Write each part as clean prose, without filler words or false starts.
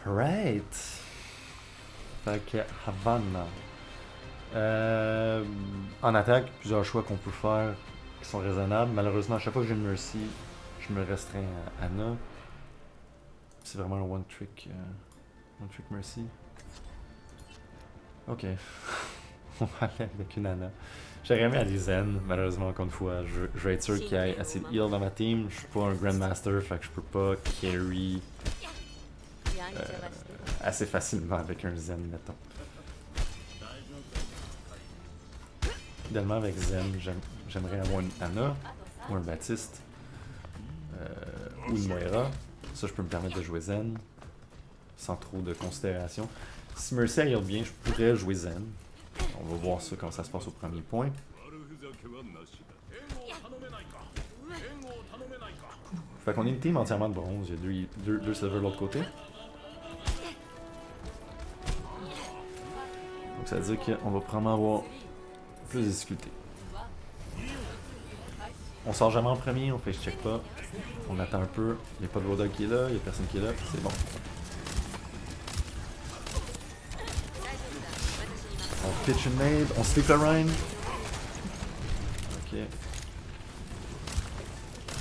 Right. Fait que Havana. En attaque, plusieurs choix qu'on peut faire qui sont raisonnables. Malheureusement, à chaque fois que j'ai une Mercy, je me restreins à Anna. C'est vraiment un one trick Mercy. Ok. On va aller avec une Anna. J'aurais aimé aller Zen, malheureusement, encore une fois. Je vais être sûr qu'il y ait assez de heal dans ma team. Je suis pas un Grandmaster, fait que je peux pas carry assez facilement avec un Zen, mettons. Idéalement, avec Zen, j'aimerais avoir une Anna ou un Baptiste ou une Moira. Ça, je peux me permettre de jouer Zen sans trop de considération. Si Mercy heal bien, je pourrais jouer Zen. On va voir ça comment ça se passe au premier point. Fait qu'on est une team entièrement de bronze. Il y a deux silver de l'autre côté. Donc ça veut dire qu'on va probablement avoir plus de difficultés. On sort jamais en premier, on fait check pas. On attend un peu. Il n'y a pas de Road Dogg qui est là, il n'y a personne qui est là. C'est bon. On pitch une nade, on sleep le Rhine. Ok.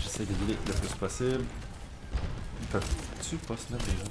J'essaie de dealer le plus possible. Ils peuvent-tu pas se mettre les gens?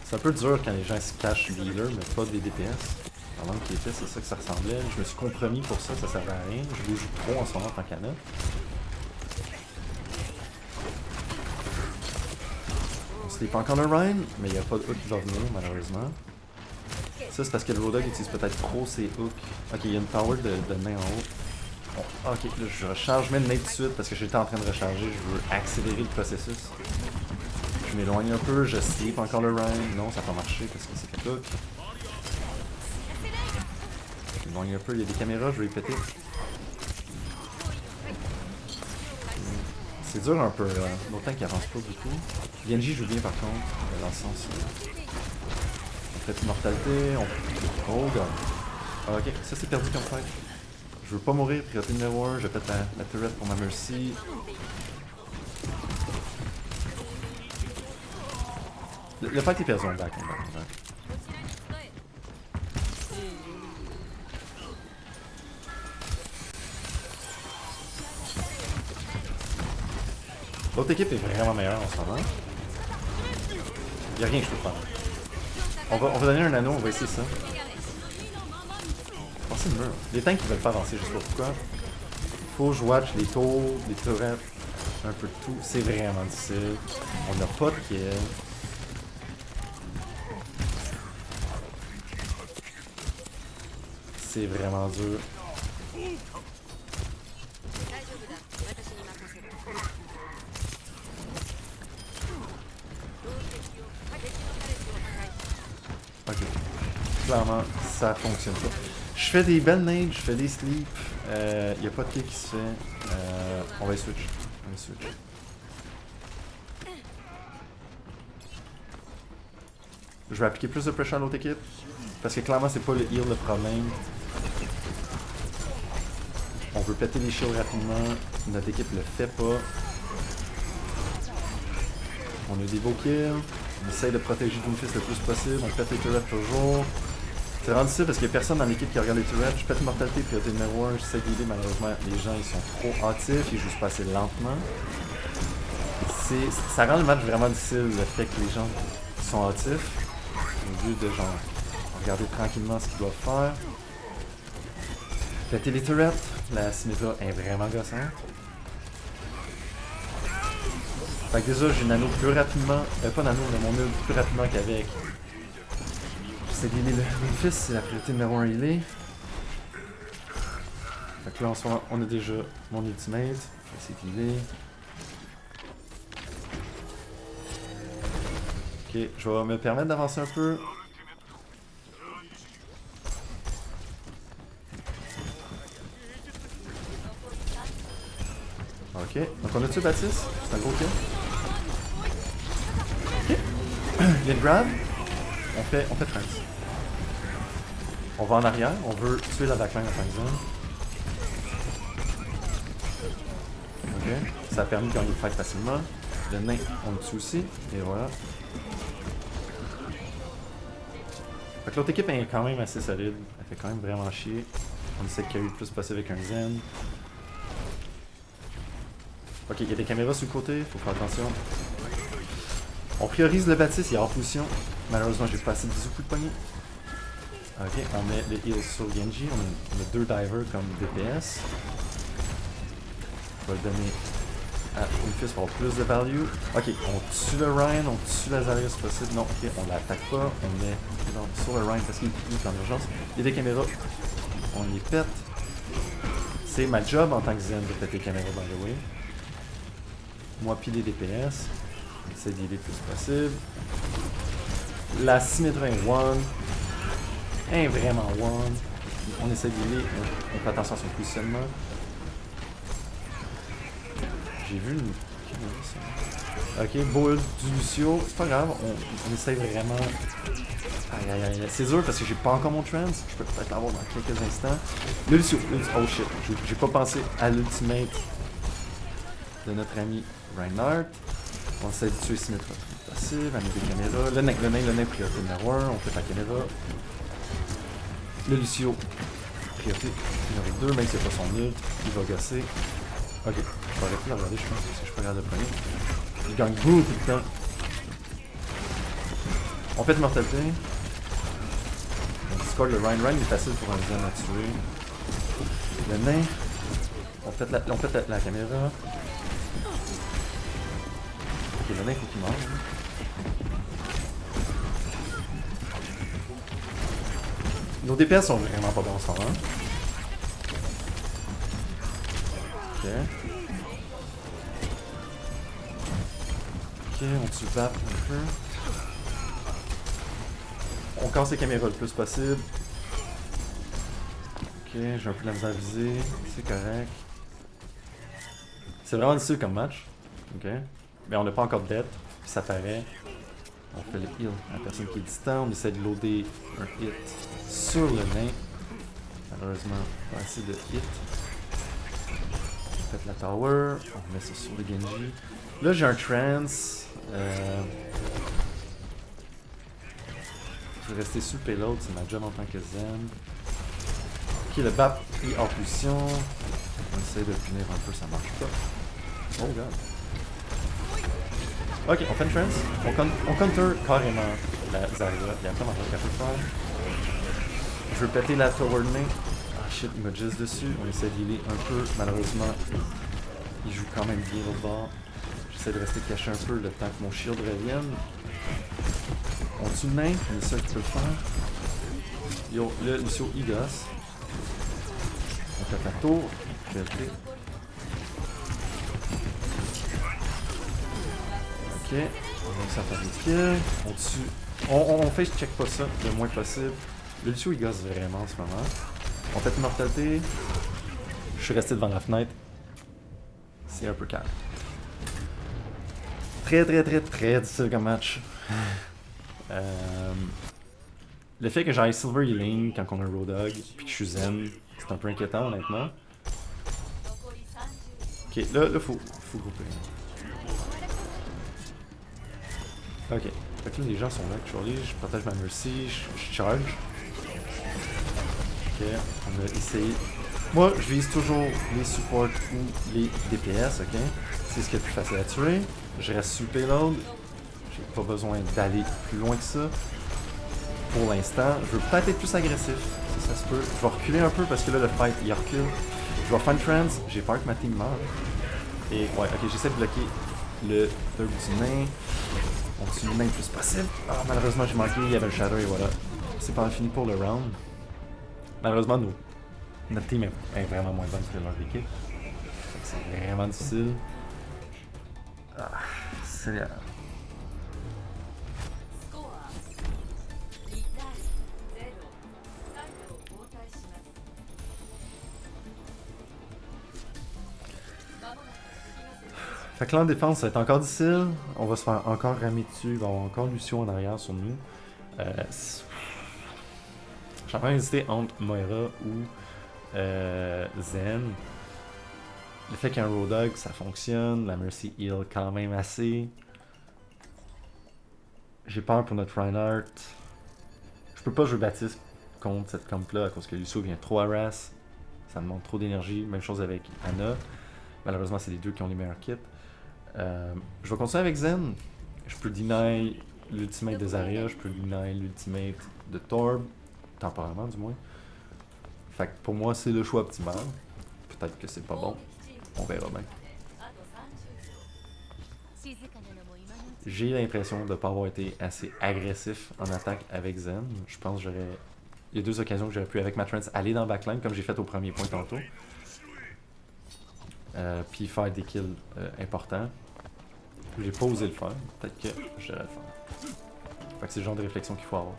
C'est un peu dur quand les gens se cachent du healer, mais pas des DPS. Avant qu'il était, c'est ça que ça ressemblait. Je me suis compromis pour ça, ça servait à rien. Je bouge trop en ce moment tant qu'Anna. On sleep encore le Rhine, mais il n'y a pas de hook qui va venir, malheureusement. Ça, c'est parce que le Road Dogg utilise peut-être trop ses hooks. Ok, il y a une tower de main en haut. Bon, ok, là, je recharge, mets le nade tout de suite parce que j'étais en train de recharger. Je veux accélérer le processus. Je m'éloigne un peu, je sleep encore le Rhine. Non, ça n'a pas marché parce que c'est fait hook. Je m'éloigne un peu, il y a des caméras, je vais les péter. C'est dur un peu, d'autant qu'il avance pas beaucoup. Genji joue bien par contre, dans le sens. On fait immortalité, on. Oh god. Ah, ok, ça c'est perdu comme fight. Je veux pas mourir, priorité numéro 1, je pète la turret pour ma Mercy. Le fight est perdu, on back. L'autre équipe est vraiment meilleure en ce moment. Y'a rien que je peux faire. On va donner un anneau, on va essayer ça. Passer le mur. Les tanks qui veulent pas avancer, je sais pas pourquoi. Faut que je watch les tours, les turrets, un peu de tout. C'est vraiment difficile. On n'a pas de kill. C'est vraiment dur. Ok. Clairement, ça fonctionne pas. Je fais des belles nades, je fais des sleeps. Y a pas de kill qui se fait. On va switch. Je vais appliquer plus de pressure à l'autre équipe. Parce que clairement, c'est pas le heal le problème. On veut péter les shields rapidement. Notre équipe le fait pas. On a des beaux kills. On essaye de protéger Doomfist le plus possible. On pète les turrets toujours. C'est rendu difficile parce qu'il n'y a personne dans l'équipe qui regarde les turrets. Je pète mortalité, priorité numéro 1. J'essaie d'aider, malheureusement, les gens ils sont trop hâtifs. Ils jouent pas assez lentement. Ça rend le match vraiment difficile, le fait que les gens sont hâtifs. Au lieu de genre regarder tranquillement ce qu'ils doivent faire. Péter les turrets. La symétrie est vraiment gossante. Fait que déjà, j'ai nano plus rapidement. Pas nano, mais mon ult plus rapidement qu'avec. J'essaie d'aider le fils, c'est la priorité numéro 1 il est. Fait que là, en ce moment, on a déjà mon ultimate. Je vais essayer d'aider. Ok, je vais me permettre d'avancer un peu. Ok, donc on a tué Baptiste, c'est un gros kill. Ok, il y a le grab, on fait France. On va en arrière, on veut tuer la backline en tant que zone. Ok, ça a permis de gagner le fight facilement. Le nain, on le tue aussi, et voilà. Fait que l'autre équipe est quand même assez solide. Elle fait quand même vraiment chier. On essaie de carry le plus possible avec un Zen. Ok, il y a des caméras sur le côté, faut faire attention. On priorise le Baptiste, il est hors position. Malheureusement, j'ai pas assez de bisous coups de poignet. Ok, on met les heals sur Genji, on a 2 divers comme DPS. On va le donner à Infus pour avoir plus de value. Ok, on tue le Ryan, on tue Lazarus si possible. Non, ok, on l'attaque pas, on met sur le Ryan parce qu'il est en urgence. Il y a des caméras, on les pète. C'est ma job en tant que Zen de péter les caméras by the way. Moi pis les DPS. On essaie d'y aller le plus possible. La Symmetra est one. Elle est vraiment one. On essaie d'y aller. On fait attention à son positionnement. J'ai vu une caméra ça. Ok, build du Lucio. C'est pas grave, on essaie vraiment. Aïe aïe aïe. C'est dur parce que j'ai pas encore mon trans. Je peux peut-être l'avoir dans quelques instants. Le Lucio. Oh shit. J'ai pas pensé à l'ultimate de notre ami Reinhardt. On essaie de tuer Symmetra le plus possible, avec des caméras. Le nain priorité numéro 1, on fait la caméra. Le Lucio, priorité numéro 2, même si c'est pas son ult, il va gosser. Ok, je vais arrêter de le regarder, je pense, parce que je peux regarder le premier. Il gagne beaucoup de temps. On fait de mortalité. On score le Ryan. Ryan est facile pour un Zen à tuer. Le nain, on fait la caméra. Ok, le nain, il faut qu'il mange. Nos DPS sont vraiment pas bons en ce moment. Ok. Ok, on tue Vap un peu. On casse les caméras le plus possible. Ok, j'ai un peu de la misère à viser. C'est correct. C'est vraiment difficile comme match. Ok. Mais on n'a pas encore de dead. Puis ça paraît. On fait le heal à la personne qui est distant. On essaie de loader un hit sur le nain. Malheureusement, pas assez de hit. On fait la tower. On met ça sur le Genji. Là, j'ai un trance. Je vais rester sous le payload. C'est ma job en tant que Zen. Ok, le BAP est en position. On essaie de punir un peu, ça marche pas. Oh god. Ok, on fait une trance. On counter carrément la Zarya. Il y a plein d'entre qu'elle peut faire. Je veux péter la tower de main. Ah shit, il m'a juste dessus. On essaie d'healer un peu. Malheureusement, il joue quand même bien au bord. J'essaie de rester caché un peu le temps que mon shield revienne. On tue le nain, c'est ça qu'il peut le faire. Yo, le Lucio il gosse. On fait la tour. Priorité. Ok, on réussit à faire des kills. On tue. On fait check pas ça le moins possible. Le Lucio il gosse vraiment en ce moment. On fait une mortalité. Je suis resté devant la fenêtre. C'est un peu calme. Très difficile comme match. Le fait que j'aille Silver Healing quand on a un Road Dog puis que je suis Zen, c'est un peu inquiétant honnêtement. Ok, là faut grouper. Ok, fait que là les gens sont là actually, je protège ma Mercy, je charge. Ok, on a essayé. Moi je vise toujours les supports ou les DPS, ok? C'est ce qui est le plus facile à tuer. Je reste sous le payload. J'ai pas besoin d'aller plus loin que ça. Pour l'instant, je veux peut-être être plus agressif, si ça se peut. Je vais reculer un peu parce que là le fight il recule. Je vais faire une trance, j'ai peur que ma team meure. Et ouais, ok, j'essaie de bloquer le third du nain. On tue le nain le plus possible. Ah, malheureusement j'ai manqué, il y avait le shadow et voilà. C'est pas fini pour le round. Malheureusement, notre team est vraiment moins bonne que leur équipe. C'est vraiment difficile. Ah, c'est bien. Fait que là en défense, ça va être encore difficile. On va se faire encore ramer dessus. Il va y avoir encore Lucio en arrière sur nous. J'ai encore hésité entre Moira ou Zen. Le fait qu'un Road Dog ça fonctionne, la Mercy heal quand même assez. J'ai peur pour notre Reinhardt. Je peux pas jouer Baptiste contre cette comp-là à cause que Lucio vient trop harass. Ça demande trop d'énergie. Même chose avec Anna. Malheureusement, c'est les deux qui ont les meilleurs kits. Je vais continuer avec Zen. Je peux deny l'ultimate de Zarya, je peux deny l'ultimate de Torb, temporairement du moins. Fait que pour moi, c'est le choix optimal. Peut-être que c'est pas bon. On verra bien. J'ai l'impression de ne pas avoir été assez agressif en attaque avec Zen. Je pense que j'aurais... Il y a deux occasions que j'aurais pu avec ma trance aller dans le backline comme j'ai fait au premier point tantôt. Puis faire des kills importants. J'ai pas osé le faire. Peut-être que je devrais le faire. Fait que c'est le genre de réflexion qu'il faut avoir.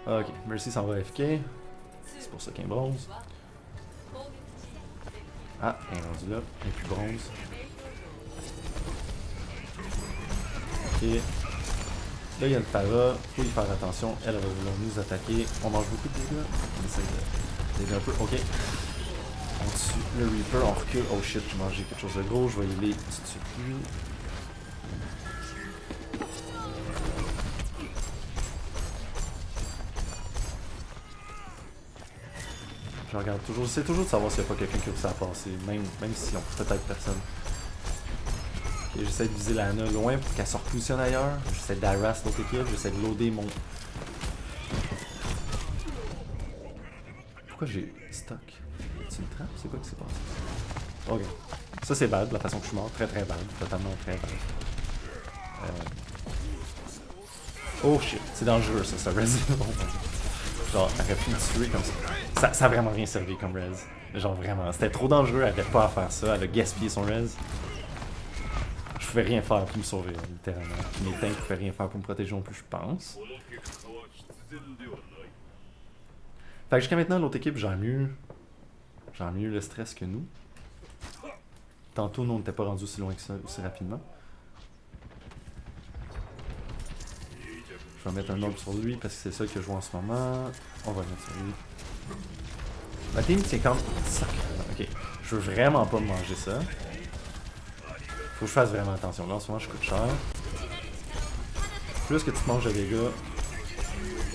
Ok, Mercy s'en va FK. C'est pour ça qu'il y a un bronze. Ah, elle est rendue là. Il n'y a plus bronze. Ok. Là, il y a une Pharah. Faut y faire attention. Elle va vouloir nous attaquer. On mange beaucoup de dégâts. On essaie d'aider un peu. Ok. On tue le Reaper. On recule. Oh shit, j'ai mangé quelque chose de gros. Je vais y aller tout de suite. Je regarde toujours. J'essaie toujours de savoir s'il n'y a pas quelqu'un qui a ça à passer. Même si on peut-être personne. Okay, j'essaie de viser la Anna loin pour qu'elle se repositionne ailleurs. J'essaie d'harass l'autre équipe. J'essaie de loader mon... Pourquoi j'ai stock? C'est une trappe? C'est quoi qui s'est passé? Ok. Ça c'est bad, la façon que je suis mort. Très très bad. Totalement très bad. Oh shit. C'est dangereux ça res. Genre, elle aurait pu me tuer comme ça. Ça a vraiment rien servi comme res. Genre vraiment. C'était trop dangereux, elle avait pas à faire ça. Elle a gaspillé son res. Je pouvais rien faire pour me sauver, littéralement. Mes tanks pouvaient rien faire pour me protéger non plus, je pense. Fait que jusqu'à maintenant, l'autre équipe, j'ai mieux le stress que nous. Tantôt, nous, on n'était pas rendu aussi loin que ça, aussi rapidement. Je vais mettre un ordre sur lui parce que c'est ça que je joue en ce moment. On va le mettre sur lui. Ma team, c'est comme... Ok, je veux vraiment pas me manger ça. Faut que je fasse vraiment attention. Là, en ce moment, je coûte cher. Plus que tu te manges de dégâts.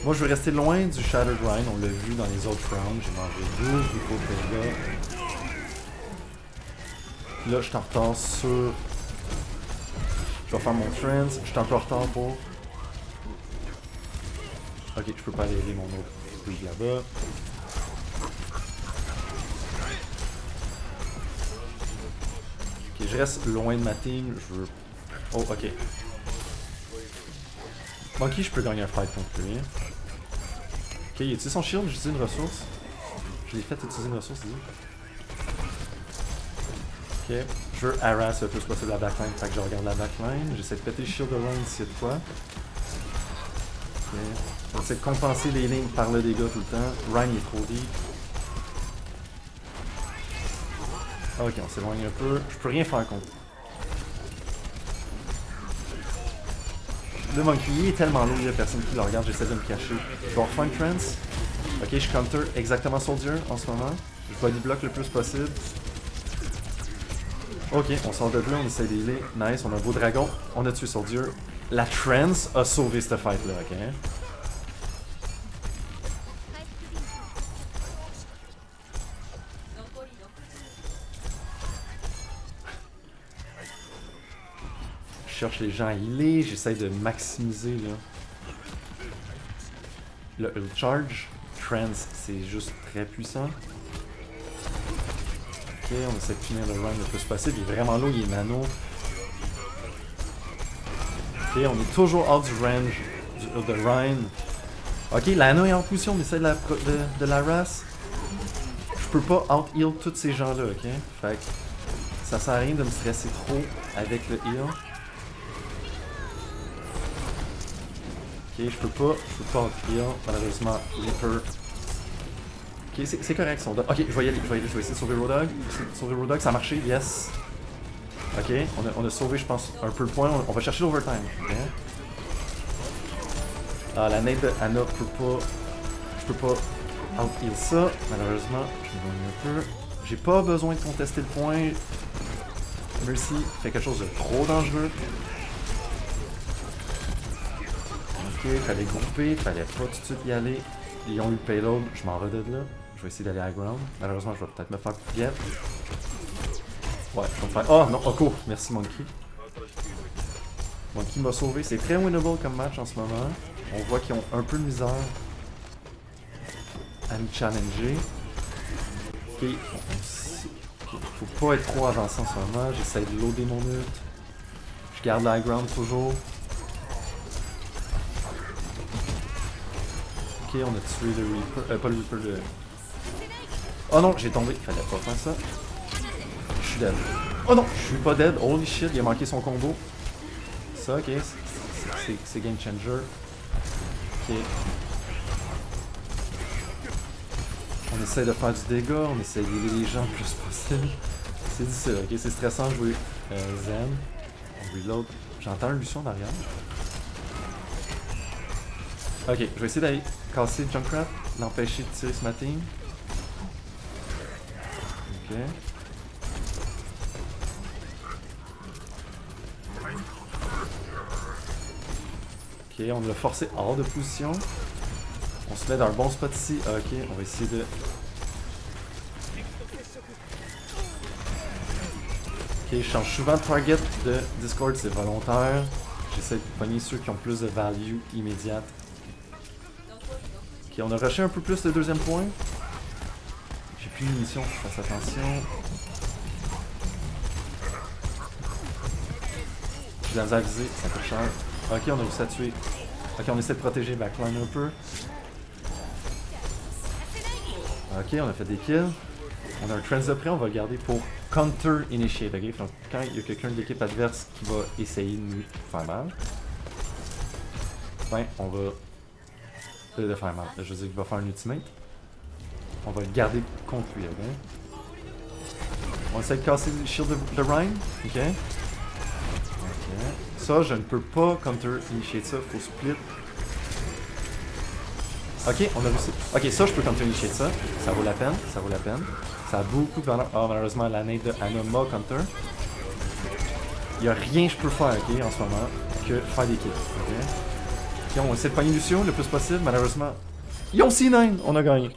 Moi, je veux rester loin du Shattered Rhine. On l'a vu dans les autres rounds. J'ai mangé 12 du gros dégâts. Là, je suis en retard sur... Je vais faire mon trance. Je suis un peu en retard pour... Ok, je peux pas aller aider mon autre squeeze là-bas. Ok, je reste loin de ma team. Je veux... Oh, ok. Monkey, je peux gagner un fight contre lui. Ok, il utilise son shield, j'utilise une ressource. Je l'ai fait utiliser une ressource, dis. Ok, je veux harass le plus possible la backline, fait que je regarde la backline. J'essaie de péter le shield de Rhine ici de quoi. Ok, j'essaie de compenser les lignes par le dégât tout le temps. Rhine il est trop deep. Ok, on s'éloigne un peu. Je peux rien faire contre. Le Monkey est tellement lourd, il y a personne qui le regarde, j'essaie de me cacher. Je vais refaire une trance. Ok, je counter exactement Soldier en ce moment. Je body block le plus possible. Ok, on sort de là, on essaie d'healer. Nice, on a un beau dragon. On a tué Soldier. La trance a sauvé cette fight là, ok? Je cherche les gens à healer, j'essaie de maximiser là. Le charge, trance, c'est juste très puissant. Ok, on essaie de finir le run le plus possible, il est vraiment low, il est nano. Ok, on est toujours hors du range de Rhine. Ok, l'Anna est en position, on essaie de la race. Je peux pas out-heal tous ces gens-là, ok? Fait que ça sert à rien de me stresser trop avec le heal. Ok, je peux pas out-heal, malheureusement, Reaper. Ok, c'est correct, son dog. Ok, je vais y aller, je vais essayer de sauver Road Dogg. Sauver Road Dogg, ça a marché, yes. Ok, on a sauvé, je pense, un peu le point. On va chercher l'overtime. Okay. Ah, la nade de Anna peut pas... Je peux pas out-heal ça, malheureusement. Je me gagne un peu. J'ai pas besoin de contester le point. Mercy fait quelque chose de trop dangereux. Ok, fallait grouper, fallait pas tout de suite y aller. Ils ont eu le payload, je m'en vais de là. Je vais essayer d'aller à ground. Malheureusement, je vais peut-être me faire get. Ouais, je vais me faire. Oh non, Oko, merci Monkey. Monkey m'a sauvé. C'est très winnable comme match en ce moment. On voit qu'ils ont un peu de misère à me challenger. Ok, faut pas être trop avancé en ce moment. J'essaie de loader mon ult. Je garde l'high ground toujours. Ok, on a tué le Reaper. Pas le Reaper, le. Oh non, j'ai tombé. Fallait pas faire ça. Je suis dead. Oh non, je suis pas dead. Holy shit, il a manqué son combo. Ça, ok. C'est game changer. Ok. On essaie de faire du dégât, on essaie d'aider les gens le plus possible. C'est difficile, ok? C'est stressant de jouer Zen. On reload. J'entends un Lucian derrière. Ok, je vais essayer d'aller casser Junkrat, l'empêcher de tirer ce matin. Ok. Ok, on l'a forcé hors de position. On se met dans un bon spot ici. Ok, on va essayer de... Ok, je change souvent de target de Discord, c'est volontaire. J'essaie de pogner ceux qui ont plus de value immédiate. Ok, on a rushé un peu plus le deuxième point. J'ai plus de munitions, je fasse attention. Je suis dans la visée, ça coûte cher. Ok, on a réussi à tuer. Ok, on essaie de protéger backline un peu. Ok, on a fait des kills. On a un trans de près, on va le garder pour counter initiate. Ok, donc quand il y a quelqu'un de l'équipe adverse qui va essayer de nous faire mal, ben on va de faire mal. Je veux dire qu'il va faire un ultimate. On va le garder contre lui, ok? On essaie de casser le shield de Ryan. Ok. Ok. Ça, je ne peux pas counter initiate ça, faut split. Ok, on a réussi. Ok, ça, je peux counter initiate ça. Ça vaut la peine, ça vaut la peine. Ça a beaucoup de valeur. Ah, malheureusement, la nade de Anoma counter. Il n'y a rien que je peux faire, ok, en ce moment, que faire des kills. Ok, on essaie de pogner Lucio le plus possible. Malheureusement, ils ont C9, on a gagné.